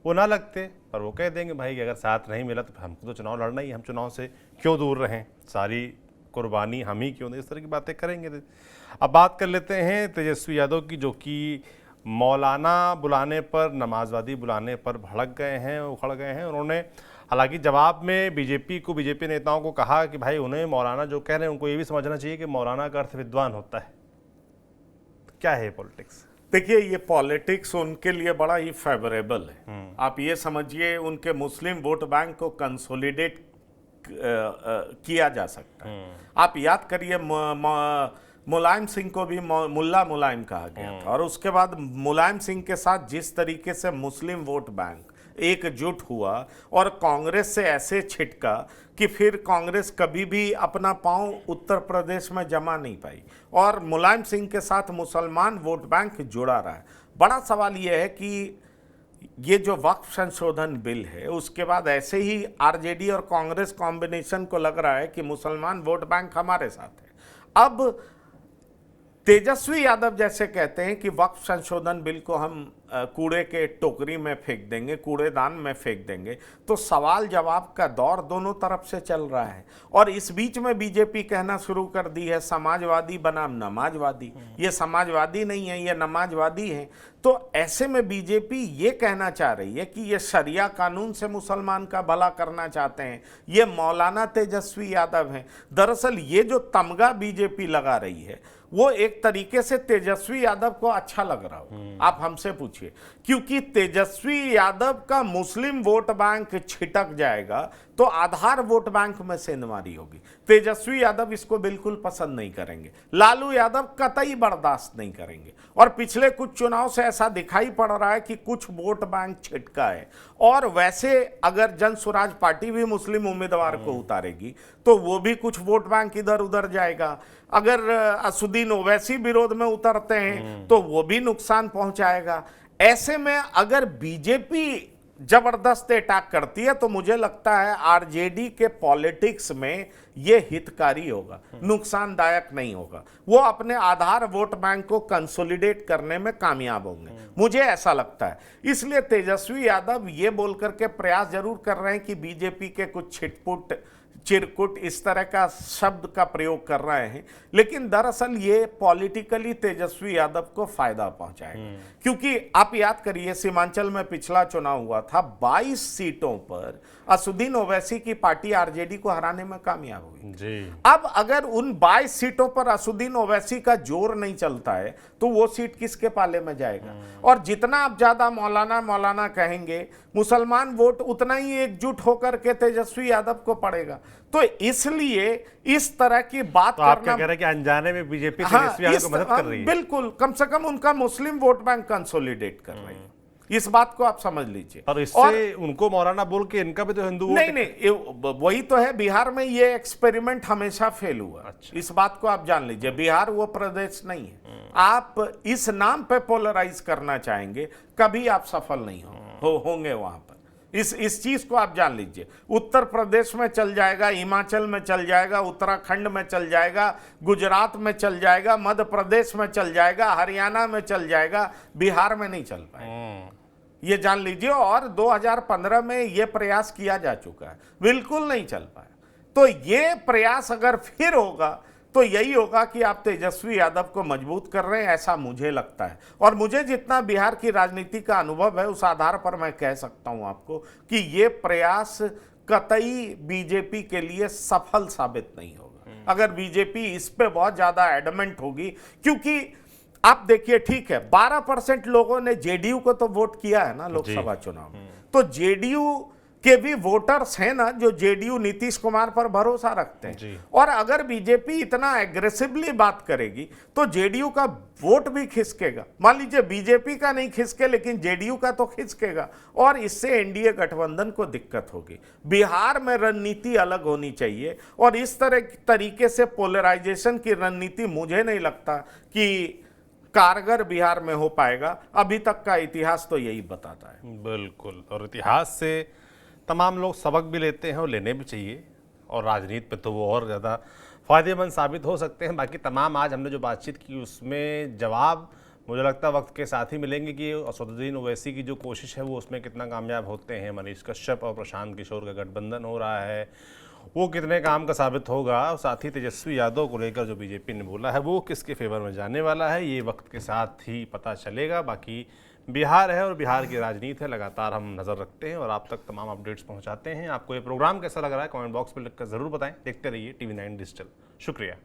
वो ना लगते, पर वो कह देंगे भाई कि अगर साथ नहीं मिला तो हमको तो चुनाव लड़ना ही, हम चुनाव से क्यों दूर रहें, सारी कुर्बानी हम ही क्यों दें, इस तरह की बातें करेंगे। अब बात कर लेते हैं तेजस्वी यादव की, जो कि मौलाना बुलाने पर, नमाजवादी बुलाने पर भड़क गए हैं, उखड़ गए हैं। उन्होंने हालांकि जवाब में बीजेपी नेताओं को कहा कि भाई उन्हें मौलाना जो कह रहे हैं उनको ये भी समझना चाहिए कि मौलाना का अर्थ विद्वान होता है। क्या है पॉलिटिक्स? देखिए, ये पॉलिटिक्स उनके लिए बड़ा ही फेवरेबल है। आप ये समझिए, उनके मुस्लिम वोट बैंक को कंसोलिडेट किया जा सकता है। आप याद करिए, मुलायम सिंह को भी मुल्ला मुलायम कहा गया था, और उसके बाद मुलायम सिंह के साथ जिस तरीके से मुस्लिम वोट बैंक एकजुट हुआ और कांग्रेस से ऐसे छिटका कि फिर कांग्रेस कभी भी अपना पांव उत्तर प्रदेश में जमा नहीं पाई, और मुलायम सिंह के साथ मुसलमान वोट बैंक जुड़ा रहा है। बड़ा सवाल यह है कि ये जो वक्फ संशोधन बिल है, उसके बाद ऐसे ही आरजेडी और कांग्रेस कॉम्बिनेशन को लग रहा है कि मुसलमान वोट बैंक हमारे साथ है। अब तेजस्वी यादव जैसे कहते हैं कि वक्फ संशोधन बिल को हम कूड़े के टोकरी में फेंक देंगे, कूड़ेदान में फेंक देंगे, तो सवाल जवाब का दौर दोनों तरफ से चल रहा है। और इस बीच में बीजेपी कहना शुरू कर दी है समाजवादी बनाम नमाजवादी। ये समाजवादी नहीं है, ये नमाजवादी है। तो ऐसे में बीजेपी ये कहना चाह रही है कि ये शरिया कानून से मुसलमान का भला करना चाहते हैं। ये मौलाना तेजस्वी यादव हैं। दरअसल ये जो तमगा बीजेपी लगा रही है वो एक तरीके से तेजस्वी यादव को अच्छा लग रहा हो। आप हमसे पूछिए, क्योंकि तेजस्वी यादव का मुस्लिम वोट बैंक छिटक जाएगा तो आधार वोट बैंक में सेंधमारी होगी। तेजस्वी यादव इसको बिल्कुल पसंद नहीं करेंगे, लालू यादव कतई बर्दाश्त नहीं करेंगे। और पिछले कुछ चुनाव से ऐसा दिखाई पड़ रहा है कि कुछ वोट बैंक छिटका है। और वैसे अगर जन स्वराज पार्टी भी मुस्लिम उम्मीदवार को उतारेगी तो वो भी कुछ वोट बैंक इधर उधर जाएगा। अगर असुद्दीन ओवैसी विरोध में उतरते हैं तो वो भी नुकसान पहुंचाएगा। ऐसे में अगर बीजेपी जबरदस्त अटैक करती है तो मुझे लगता है आरजेडी के पॉलिटिक्स में ये हितकारी होगा, नुकसानदायक नहीं होगा। वो अपने आधार वोट बैंक को कंसोलिडेट करने में कामयाब होंगे, मुझे ऐसा लगता है। इसलिए तेजस्वी यादव ये बोल करके प्रयास जरूर कर रहे हैं कि बीजेपी के कुछ छिटपुट चिरकुट इस तरह का शब्द का प्रयोग कर रहे हैं, लेकिन दरअसल ये पॉलिटिकली तेजस्वी यादव को फायदा पहुंचाएगा। क्योंकि आप याद करिए, सीमांचल में पिछला चुनाव हुआ था, 22 सीटों पर असुद्दीन ओवैसी की पार्टी आरजेडी को हराने में कामयाब हुई जी। अब अगर उन 22 सीटों पर असुद्दीन ओवैसी का जोर नहीं चलता है तो वो सीट किसके पाले में जाएगा? और जितना आप ज्यादा मौलाना मौलाना कहेंगे, मुसलमान वोट उतना ही एकजुट होकर के तेजस्वी यादव को पड़ेगा। तो इसलिए इस तरह की बात तो आप क्या कह रहे हैं कि अनजाने में बीजेपी तेजस्वी यादव को मदद कर रही है? बिल्कुल, कम से कम उनका मुस्लिम वोट बैंक कंसोलिडेट कर रही है। इस बात को आप समझ लीजिए। और इससे उनको मौलाना बोल के इनका भी तो हिंदू नहीं, वही तो है। बिहार में ये एक्सपेरिमेंट हमेशा फेल हुआ। अच्छा। इस बात को आप जान लीजिए, बिहार वो प्रदेश नहीं है। आप इस नाम पे पोलराइज करना चाहेंगे, कभी आप सफल नहीं होंगे वहां पर। इस चीज को आप जान लीजिए। उत्तर प्रदेश में चल जाएगा, हिमाचल में चल जाएगा, उत्तराखंड में चल जाएगा, गुजरात में चल जाएगा, मध्य प्रदेश में चल जाएगा, हरियाणा में चल जाएगा, बिहार में नहीं चल पाएगा, ये जान लीजिए। और 2015 में ये प्रयास किया जा चुका है, बिल्कुल नहीं चल पाया। तो ये प्रयास अगर फिर होगा तो यही होगा कि आप तेजस्वी यादव को मजबूत कर रहे हैं, ऐसा मुझे लगता है। और मुझे जितना बिहार की राजनीति का अनुभव है, उस आधार पर मैं कह सकता हूं आपको कि ये प्रयास कतई बीजेपी के लिए सफल साबित नहीं होगा अगर बीजेपी इस पे बहुत ज्यादा एडमेंट होगी। क्योंकि आप देखिए, ठीक है, 12% लोगों ने जेडीयू को तो वोट किया है ना लोकसभा चुनाव में, तो जेडीयू के भी वोटर्स हैं ना जो जेडीयू नीतीश कुमार पर भरोसा रखते हैं। और अगर बीजेपी इतना एग्रेसिवली बात करेगी तो जेडीयू का वोट भी खिसकेगा। मान लीजिए बीजेपी का नहीं खिसके लेकिन जेडीयू का तो खिसकेगा, और इससे एनडीए गठबंधन को दिक्कत होगी। बिहार में रणनीति अलग होनी चाहिए, और इस तरीके से पोलराइजेशन की रणनीति मुझे नहीं लगता कि कारगर बिहार में हो पाएगा। अभी तक का इतिहास तो यही बताता है। बिल्कुल, और इतिहास से तमाम लोग सबक भी लेते हैं और लेने भी चाहिए, और राजनीति पे तो वो और ज़्यादा फायदेमंद साबित हो सकते हैं। बाकी तमाम आज हमने जो बातचीत की उसमें जवाब मुझे लगता है वक्त के साथ ही मिलेंगे कि असदुद्दीन ओवैसी की जो कोशिश है वो उसमें कितना कामयाब होते हैं। मनीष कश्यप और प्रशांत किशोर का गठबंधन हो रहा है, वो कितने काम का साबित होगा। और साथ ही तेजस्वी यादव को लेकर जो बीजेपी ने बोला है वो किसके फेवर में जाने वाला है, ये वक्त के साथ ही पता चलेगा। बाकी बिहार है और बिहार की राजनीति है, लगातार हम नज़र रखते हैं और आप तक तमाम अपडेट्स पहुंचाते हैं। आपको ये प्रोग्राम कैसा लग रहा है कमेंट बॉक्स में लिखकर ज़रूर बताएं। देखते रहिए TV9 डिजिटल। शुक्रिया।